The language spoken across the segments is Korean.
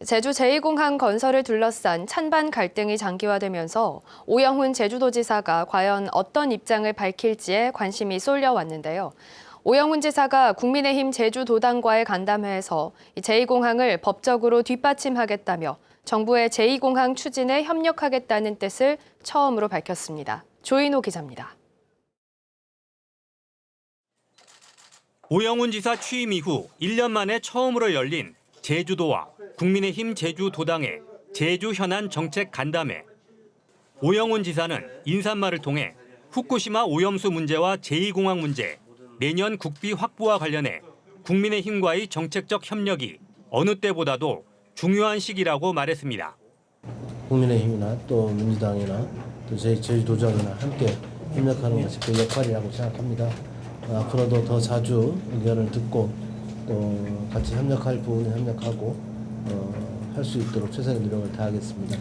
제주 제2공항 건설을 둘러싼 찬반 갈등이 장기화되면서 오영훈 제주도지사가 과연 어떤 입장을 밝힐지에 관심이 쏠려왔는데요. 오영훈 지사가 국민의힘 제주도당과의 간담회에서 제2공항을 법적으로 뒷받침하겠다며 정부의 제2공항 추진에 협력하겠다는 뜻을 처음으로 밝혔습니다. 조인호 기자입니다. 오영훈 지사 취임 이후 1년 만에 처음으로 열린 제주도와 국민의힘 제주도당의 제주 현안 정책 간담회. 오영훈 지사는 인사말을 통해 후쿠시마 오염수 문제와 제2공항 문제, 내년 국비 확보와 관련해 국민의힘과의 정책적 협력이 어느 때보다도 중요한 시기라고 말했습니다. 국민의힘이나 또 민주당이나 또 저희 제주도정이나 함께 협력하는 것이 그 역할이라고 생각합니다. 앞으로도 더 자주 의견을 듣고 또 같이 협력할 부분은 협력하고 할 수 있도록 최선의 노력을 다하겠습니다.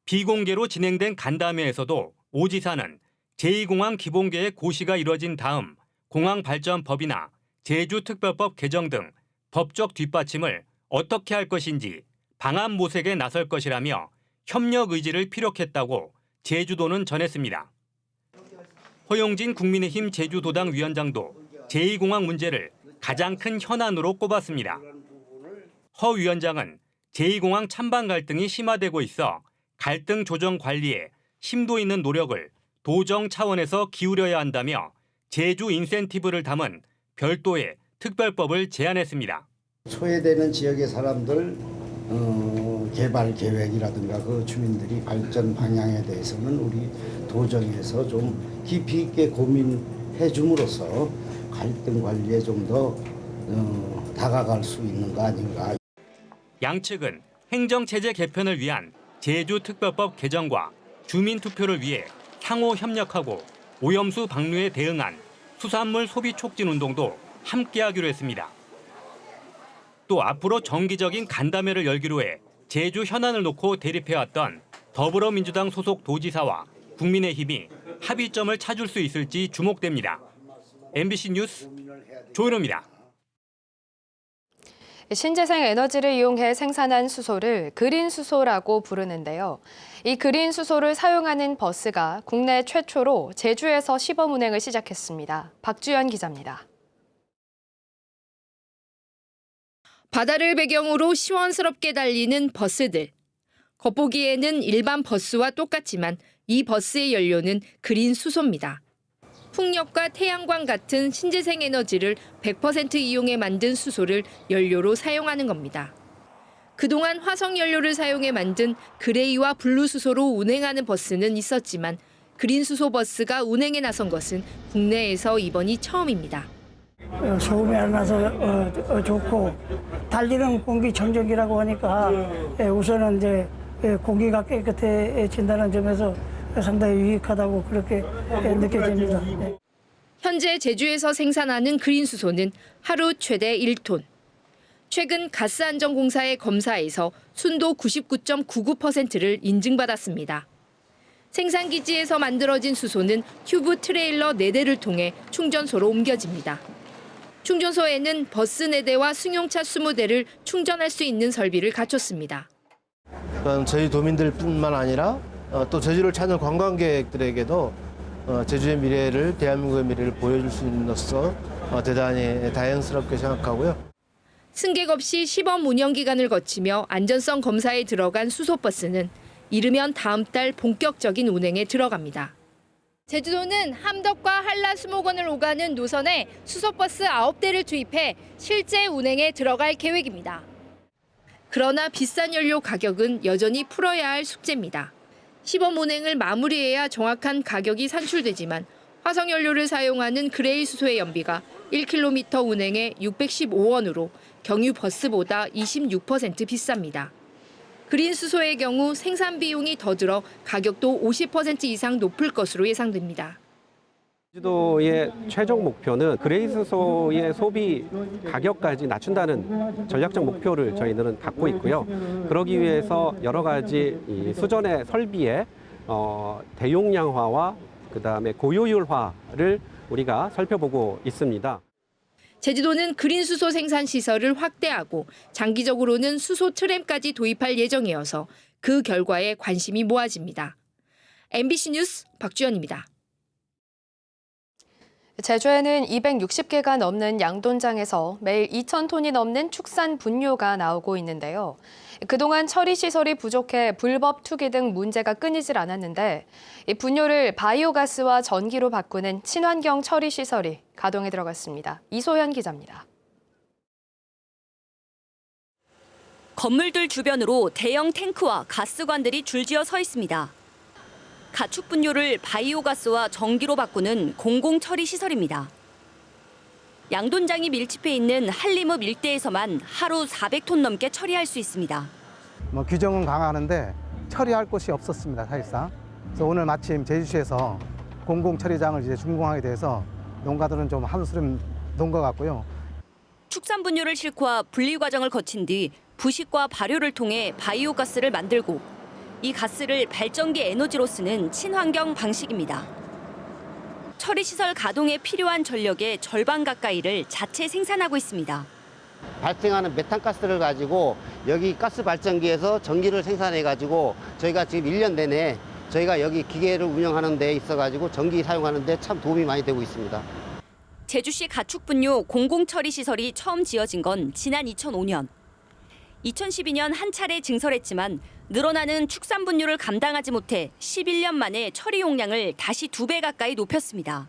비공개로 진행된 간담회에서도 오 지사는 제2공항 기본계획 고시가 이뤄진 다음 공항발전법이나 제주특별법 개정 등 법적 뒷받침을 어떻게 할 것인지 방안 모색에 나설 것이라며 협력 의지를 피력했다고 제주도는 전했습니다. 허용진 국민의힘 제주도당 위원장도 제2공항 문제를 가장 큰 현안으로 꼽았습니다. 허 위원장은 제2공항 찬반 갈등이 심화되고 있어 갈등 조정 관리에 심도 있는 노력을 도정 차원에서 기울여야 한다며 제주 인센티브를 담은 별도의 특별법을 제안했습니다. 소외되는 지역의 사람들 개발 계획이라든가 그 주민들이 발전 방향에 대해서는 우리 도정에서 좀 깊이 있게 고민해 줌으로써 갈등 관리에 좀 더 다가갈 수 있는 거 아닌가. 양측은 행정체제 개편을 위한 제주특별법 개정과 주민투표를 위해 상호 협력하고 오염수 방류에 대응한 수산물 소비 촉진 운동도 함께하기로 했습니다. 또 앞으로 정기적인 간담회를 열기로 해 제주 현안을 놓고 대립해왔던 더불어민주당 소속 도지사와 국민의힘이 합의점을 찾을 수 있을지 주목됩니다. MBC 뉴스 조인호입니다. 신재생 에너지를 이용해 생산한 수소를 그린 수소라고 부르는데요. 이 그린 수소를 사용하는 버스가 국내 최초로 제주에서 시범 운행을 시작했습니다. 박주연 기자입니다. 바다를 배경으로 시원스럽게 달리는 버스들. 겉보기에는 일반 버스와 똑같지만 이 버스의 연료는 그린 수소입니다. 풍력과 태양광 같은 신재생 에너지를 100% 이용해 만든 수소를 연료로 사용하는 겁니다. 그동안 화석 연료를 사용해 만든 그레이와 블루 수소로 운행하는 버스는 있었지만 그린 수소 버스가 운행에 나선 것은 국내에서 이번이 처음입니다. 소음이 안 나서 좋고 달리는 공기청정기라고 하니까 우선은 이제 공기가 깨끗해진다는 점에서 상당히 유익하다고 그렇게 느껴집니다. 현재 제주에서 생산하는 그린 수소는 하루 최대 1톤. 최근 가스안전공사의 검사에서 순도 99.99%를 인증받았습니다. 생산기지에서 만들어진 수소는 튜브 트레일러 4대를 통해 충전소로 옮겨집니다. 충전소에는 버스 4대와 승용차 20대를 충전할 수 있는 설비를 갖췄습니다. 저희 도민들뿐만 아니라 또 제주를 찾는 관광객들에게도 제주의 미래를, 대한민국의 미래를 보여줄 수 있는로서 대단히 다행스럽게 생각하고요. 승객 없이 시범 운영 기간을 거치며 안전성 검사에 들어간 수소버스는 이르면 다음 달 본격적인 운행에 들어갑니다. 제주도는 함덕과 한라 수목원을 오가는 노선에 수소버스 9대를 투입해 실제 운행에 들어갈 계획입니다. 그러나 비싼 연료 가격은 여전히 풀어야 할 숙제입니다. 시범 운행을 마무리해야 정확한 가격이 산출되지만 화석연료를 사용하는 그레이 수소의 연비가 1km 운행에 615원으로 경유 버스보다 26% 비쌉니다. 그린 수소의 경우 생산 비용이 더 들어 가격도 50% 이상 높을 것으로 예상됩니다. 제주도의 최종 목표는 그레이 수소의 소비 가격까지 낮춘다는 전략적 목표를 저희들은 갖고 있고요. 그러기 위해서 여러 가지 이 수전의 설비의 대용량화와 그다음에 고효율화를 우리가 살펴보고 있습니다. 제주도는 그린 수소 생산 시설을 확대하고 장기적으로는 수소 트램까지 도입할 예정이어서 그 결과에 관심이 모아집니다. MBC 뉴스 박주연입니다. 제주에는 260개가 넘는 양돈장에서 매일 2,000톤이 넘는 축산 분뇨가 나오고 있는데요. 그동안 처리 시설이 부족해 불법 투기 등 문제가 끊이질 않았는데 이 분뇨를 바이오가스와 전기로 바꾸는 친환경 처리 시설이 가동에 들어갔습니다. 이소연 기자입니다. 건물들 주변으로 대형 탱크와 가스관들이 줄지어 서 있습니다. 가축 분뇨를 바이오가스와 전기로 바꾸는 공공 처리 시설입니다. 양돈장이 밀집해 있는 한림읍 일대에서만 하루 400톤 넘게 처리할 수 있습니다. 규정은 강화하는데 처리할 곳이 없었습니다, 사실상. 그래서 오늘 마침 제주시에서 공공 처리장을 이제 준공하게 돼서 농가들은 좀 한숨 놓은 것 같고요. 축산 분뇨를 싣고 분리 과정을 거친 뒤 부식과 발효를 통해 바이오가스를 만들고 이 가스를 발전기 에너지로 쓰는 친환경 방식입니다. 처리시설 가동에 필요한 전력의 절반 가까이를 자체 생산하고 있습니다. 발생하는 메탄가스를 가지고 여기 가스 발전기에서 전기를 생산해가지고 저희가 지금 1년 내내 저희가 여기 기계를 운영하는 데 있어가지고 전기 사용하는 데 참 도움이 많이 되고 있습니다. 제주시 가축분뇨 공공처리시설이 처음 지어진 건 지난 2005년. 2012년 한 차례 증설했지만 늘어나는 축산 분뇨를 감당하지 못해 11년 만에 처리 용량을 다시 2배 가까이 높였습니다.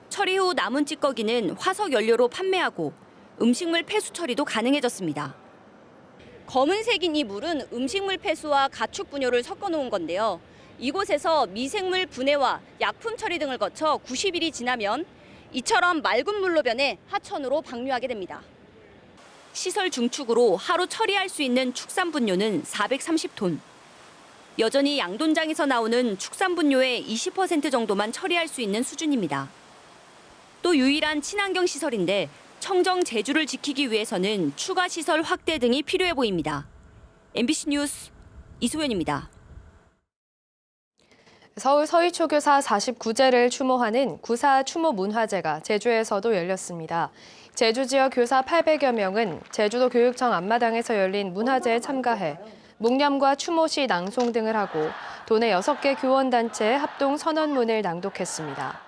처리 후 남은 찌꺼기는 화석 연료로 판매하고 음식물 폐수 처리도 가능해졌습니다. 검은색인 이 물은 음식물 폐수와 가축 분뇨를 섞어 놓은 건데요. 이곳에서 미생물 분해와 약품 처리 등을 거쳐 90일이 지나면 이처럼 맑은 물로 변해 하천으로 방류하게 됩니다. 시설 중축으로 하루 처리할 수 있는 축산 분뇨는 430톤. 여전히 양돈장에서 나오는 축산 분뇨의 20% 정도만 처리할 수 있는 수준입니다. 또 유일한 친환경 시설인데 청정 제주를 지키기 위해서는 추가 시설 확대 등이 필요해 보입니다. MBC 뉴스 이소연입니다. 서울 서희초교사 49제를 추모하는 구사 추모 문화제가 제주에서도 열렸습니다. 제주 지역 교사 800여 명은 제주도 교육청 앞마당에서 열린 문화제에 참가해 묵념과 추모시 낭송 등을 하고 도내 6개 교원단체의 합동 선언문을 낭독했습니다.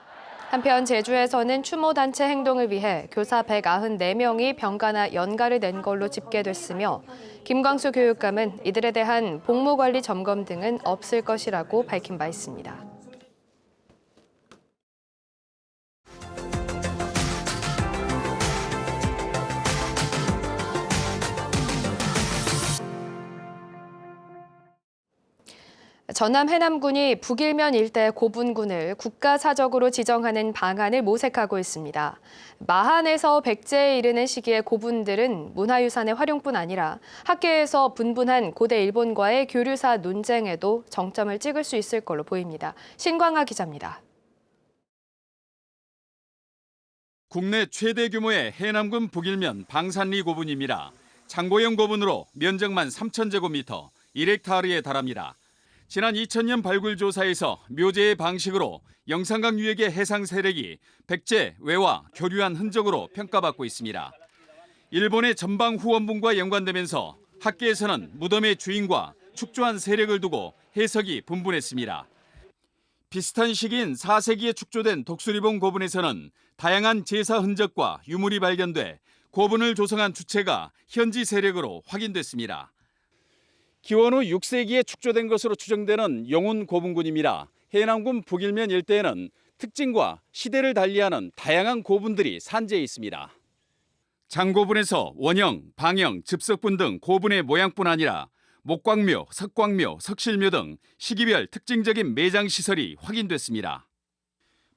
한편 제주에서는 추모단체 행동을 위해 교사 194명이 병가나 연가를 낸 걸로 집계됐으며 김광수 교육감은 이들에 대한 복무관리 점검 등은 없을 것이라고 밝힌 바 있습니다. 전남 해남군이 북일면 일대 고분군을 국가사적으로 지정하는 방안을 모색하고 있습니다. 마한에서 백제에 이르는 시기의 고분들은 문화유산의 활용뿐 아니라 학계에서 분분한 고대 일본과의 교류사 논쟁에도 정점을 찍을 수 있을 걸로 보입니다. 신광하 기자입니다. 국내 최대 규모의 해남군 북일면 방산리 고분입니다. 장고형 고분으로 면적만 3,000제곱미터, 1헥타르에 달합니다. 지난 2000년 발굴 조사에서 묘제의 방식으로 영산강 유역의 해상 세력이 백제, 외와 교류한 흔적으로 평가받고 있습니다. 일본의 전방 후원분과 연관되면서 학계에서는 무덤의 주인과 축조한 세력을 두고 해석이 분분했습니다. 비슷한 시기인 4세기에 축조된 독수리봉 고분에서는 다양한 제사 흔적과 유물이 발견돼 고분을 조성한 주체가 현지 세력으로 확인됐습니다. 기원 후 6세기에 축조된 것으로 추정되는 용운 고분군입니다. 해남군 북일면 일대에는 특징과 시대를 달리하는 다양한 고분들이 산재해 있습니다. 장고분에서 원형, 방형, 즉석분 등 고분의 모양뿐 아니라 목광묘, 석광묘, 석실묘 등 시기별 특징적인 매장시설이 확인됐습니다.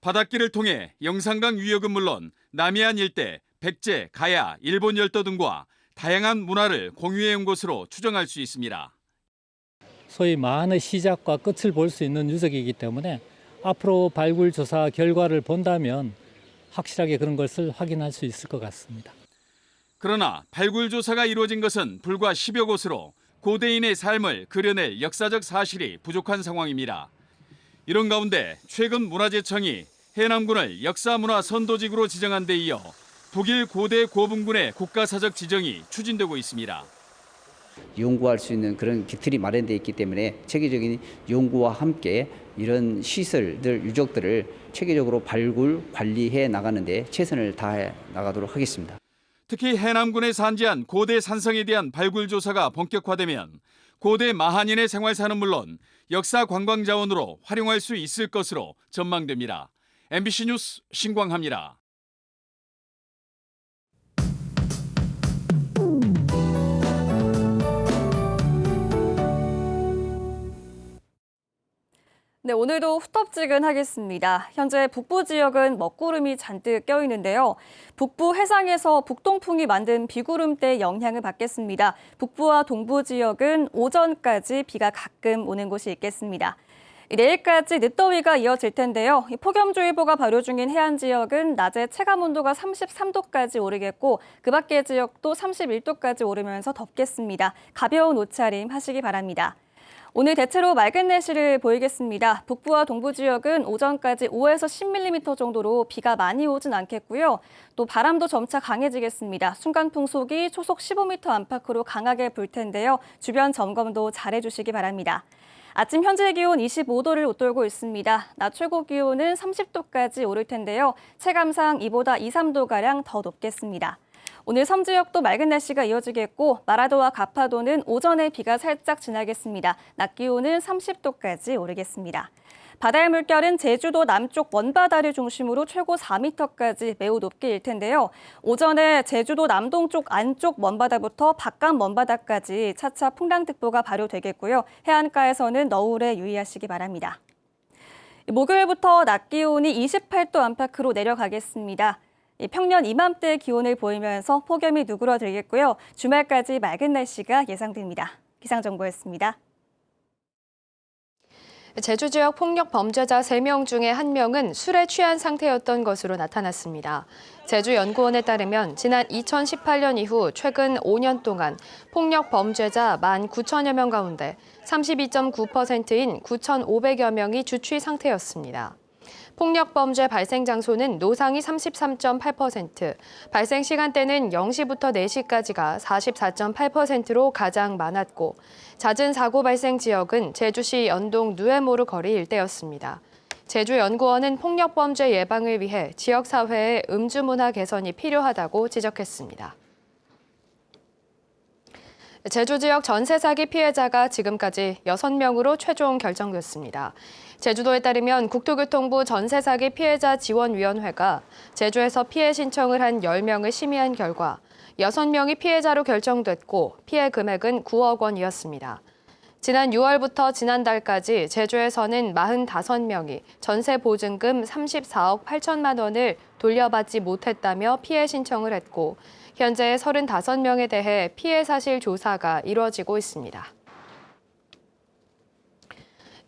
바닷길을 통해 영산강 유역은 물론 남해안 일대, 백제, 가야, 일본 열도 등과 다양한 문화를 공유해온 것으로 추정할 수 있습니다. 소위 마한의 시작과 끝을 볼 수 있는 유적이기 때문에 앞으로 발굴 조사 결과를 본다면 확실하게 그런 것을 확인할 수 있을 것 같습니다. 그러나 발굴 조사가 이루어진 것은 불과 10여 곳으로 고대인의 삶을 그려낼 역사적 사실이 부족한 상황입니다. 이런 가운데 최근 문화재청이 해남군을 역사문화 선도직으로 지정한 데 이어 북일 고대 고분군의 국가사적 지정이 추진되고 있습니다. 연구할 수 있는 그런 기틀이 마련되어 있기 때문에 체계적인 연구와 함께 이런 시설들, 유적들을 체계적으로 발굴, 관리해 나가는 데 최선을 다해 나가도록 하겠습니다. 특히 해남군에 산지한 고대 산성에 대한 발굴 조사가 본격화되면 고대 마한인의 생활사는 물론 역사 관광 자원으로 활용할 수 있을 것으로 전망됩니다. MBC 뉴스 신광하입니다. 네, 오늘도 후텁지근하겠습니다. 현재 북부 지역은 먹구름이 잔뜩 껴있는데요. 북부 해상에서 북동풍이 만든 비구름대 영향을 받겠습니다. 북부와 동부 지역은 오전까지 비가 가끔 오는 곳이 있겠습니다. 내일까지 늦더위가 이어질 텐데요. 폭염주의보가 발효 중인 해안 지역은 낮에 체감온도가 33도까지 오르겠고 그 밖의 지역도 31도까지 오르면서 덥겠습니다. 가벼운 옷차림 하시기 바랍니다. 오늘 대체로 맑은 날씨를 보이겠습니다. 북부와 동부 지역은 오전까지 5에서 10mm 정도로 비가 많이 오진 않겠고요. 또 바람도 점차 강해지겠습니다. 순간 풍속이 초속 15m 안팎으로 강하게 불 텐데요. 주변 점검도 잘해주시기 바랍니다. 아침 현재 기온 25도를 웃돌고 있습니다. 낮 최고 기온은 30도까지 오를 텐데요. 체감상 이보다 2, 3도가량 더 높겠습니다. 오늘 섬지역도 맑은 날씨가 이어지겠고 마라도와 가파도는 오전에 비가 살짝 지나겠습니다. 낮 기온은 30도까지 오르겠습니다. 바다의 물결은 제주도 남쪽 먼바다를 중심으로 최고 4m까지 매우 높게 일 텐데요. 오전에 제주도 남동쪽 안쪽 먼바다부터 바깥 먼바다까지 차차 풍랑특보가 발효되겠고요. 해안가에서는 너울에 유의하시기 바랍니다. 목요일부터 낮 기온이 28도 안팎으로 내려가겠습니다. 평년 이맘때 기온을 보이면서 폭염이 누그러들겠고요. 주말까지 맑은 날씨가 예상됩니다. 기상정보였습니다. 제주 지역 폭력 범죄자 3명 중에 1명은 술에 취한 상태였던 것으로 나타났습니다. 제주연구원에 따르면 지난 2018년 이후 최근 5년 동안 폭력 범죄자 19,000여 명 가운데 32.9%인 9,500여 명이 주취 상태였습니다. 폭력 범죄 발생 장소는 노상이 33.8%, 발생 시간대는 0시부터 4시까지가 44.8%로 가장 많았고, 잦은 사고 발생 지역은 제주시 연동 누에모르 거리 일대였습니다. 제주연구원은 폭력 범죄 예방을 위해 지역사회의 음주 문화 개선이 필요하다고 지적했습니다. 제주 지역 전세 사기 피해자가 지금까지 6명으로 최종 결정됐습니다. 제주도에 따르면 국토교통부 전세 사기 피해자 지원위원회가 제주에서 피해 신청을 한 10명을 심의한 결과 6명이 피해자로 결정됐고 피해 금액은 9억 원이었습니다. 지난 6월부터 지난달까지 제주에서는 45명이 전세 보증금 34억 8천만 원을 돌려받지 못했다며 피해 신청을 했고 현재 35명에 대해 피해 사실 조사가 이루어지고 있습니다.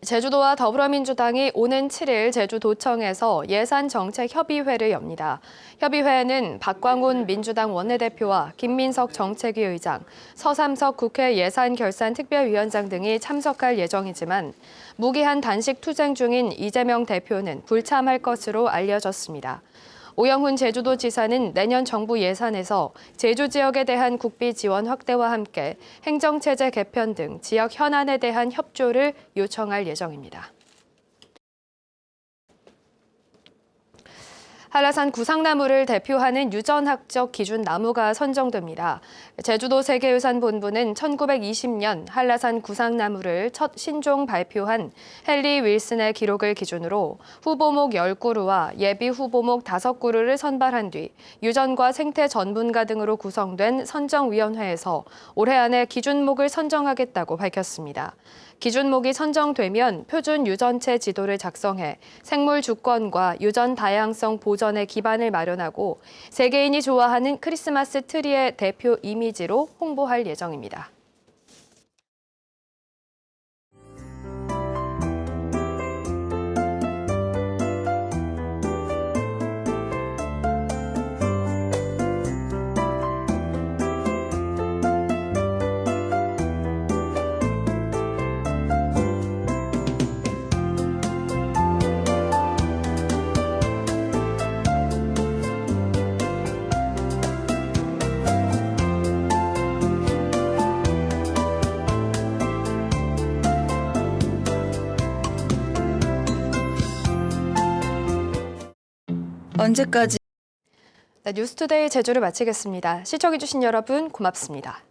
제주도와 더불어민주당이 오는 7일 제주도청에서 예산정책협의회를 엽니다. 협의회에는 박광훈 민주당 원내대표와 김민석 정책위 의장, 서삼석 국회 예산결산특별위원장 등이 참석할 예정이지만 무기한 단식 투쟁 중인 이재명 대표는 불참할 것으로 알려졌습니다. 오영훈 제주도지사는 내년 정부 예산에서 제주 지역에 대한 국비 지원 확대와 함께 행정체제 개편 등 지역 현안에 대한 협조를 요청할 예정입니다. 한라산 구상나무를 대표하는 유전학적 기준 나무가 선정됩니다. 제주도 세계유산본부는 1920년 한라산 구상나무를 첫 신종 발표한 헨리 윌슨의 기록을 기준으로 후보목 10그루와 예비 후보목 5그루를 선발한 뒤 유전과 생태 전문가 등으로 구성된 선정위원회에서 올해 안에 기준목을 선정하겠다고 밝혔습니다. 기준목이 선정되면 표준 유전체 지도를 작성해 생물 주권과 유전 다양성 보전의 기반을 마련하고 세계인이 좋아하는 크리스마스 트리의 대표 이미지로 홍보할 예정입니다. 언제까지? 네, 뉴스투데이 제주를 마치겠습니다. 시청해주신 여러분 고맙습니다.